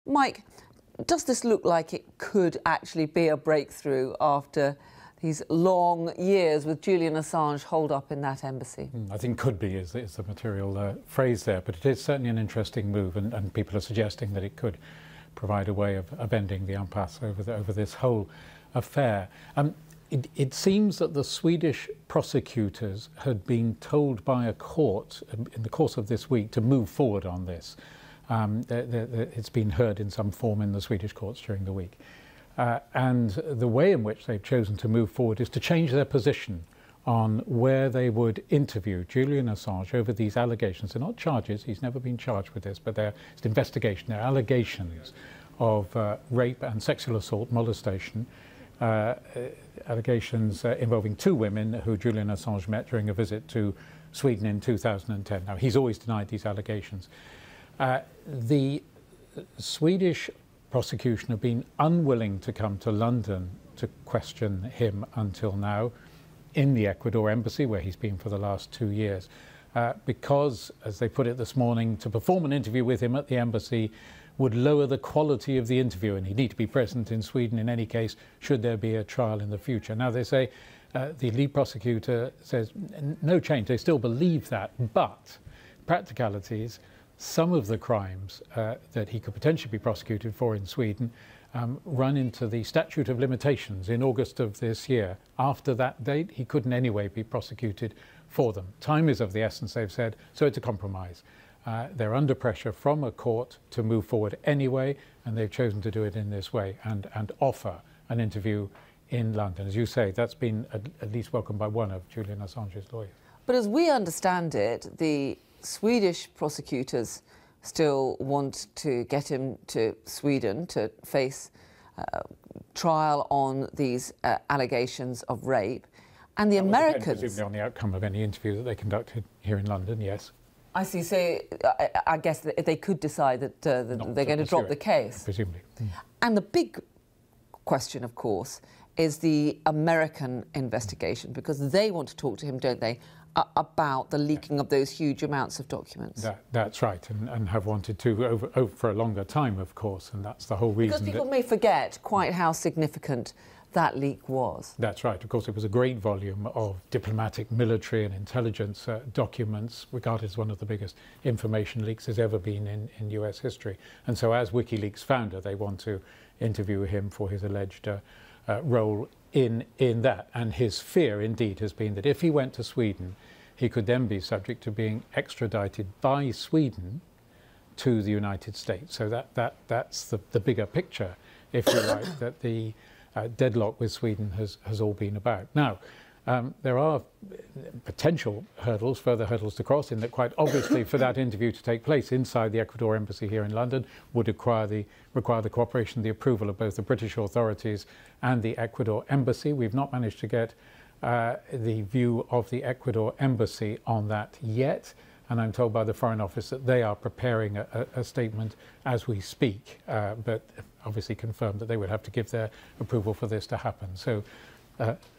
Mike, does this look like it could actually be a breakthrough after these long years with Julian Assange holed up in that embassy? I think could be is the material phrase there, but it is certainly an interesting move, and people are suggesting that it could provide a way of ending the impasse over this whole affair. It seems that the Swedish prosecutors had been told by a court in the course of this week to move forward on this. It's been heard in some form in the Swedish courts during the week. And the way in which they've chosen to move forward is to change their position on where they would interview Julian Assange over these allegations. They're not charges, he's never been charged with this, but it's an investigation. They're allegations of rape and sexual assault, molestation, allegations involving two women who Julian Assange met during a visit to Sweden in 2010. Now, he's always denied these allegations. The Swedish prosecution have been unwilling to come to London to question him until now in the Ecuador embassy, where he's been for the last 2 years, because, as they put it this morning, to perform an interview with him at the embassy would lower the quality of the interview, and he'd need to be present in Sweden in any case should there be a trial in the future. Now, they say, the lead prosecutor says no change, they still believe that, but practicalities, some of the crimes that he could potentially be prosecuted for in Sweden run into the statute of limitations in August of this year. After that date, he couldn't anyway be prosecuted for them. Time is of the essence, they've said, so it's a compromise. They're under pressure from a court to move forward anyway, and they've chosen to do it in this way and offer an interview in London. As you say, that's been at least welcomed by one of Julian Assange's lawyers. But as we understand it, the Swedish prosecutors still want to get him to Sweden to face trial on these allegations of rape. And the Americans... Presumably on the outcome of any interview that they conducted here in London, yes. I see. So I guess that they could decide that they're going to drop the case. Presumably. And the big question, of course, is the American investigation, because they want to talk to him, don't they, about the leaking of those huge amounts of documents. That's right, and have wanted to over for a longer time, of course, and that's the whole reason. Because people may forget quite how significant that leak was. That's right. Of course, it was a great volume of diplomatic, military and intelligence documents, regarded as one of the biggest information leaks there's ever been in US history. And so as WikiLeaks founder, they want to interview him for his alleged role in that. And his fear, indeed, has been that if he went to Sweden, he could then be subject to being extradited by Sweden to the United States. So that's the bigger picture, if you like, that the deadlock with Sweden has all been about. Now, there are potential hurdles, further hurdles to cross, in that quite obviously for that interview to take place inside the Ecuador embassy here in London would require the cooperation, the approval of both the British authorities and the Ecuador embassy. We've not managed to get the view of the Ecuador embassy on that yet, and I'm told by the Foreign Office that they are preparing a statement as we speak, but obviously confirmed that they would have to give their approval for this to happen. So,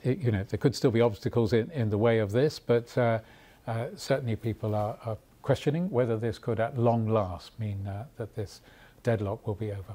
you know, there could still be obstacles in the way of this, but certainly people are questioning whether this could at long last mean that this deadlock will be over.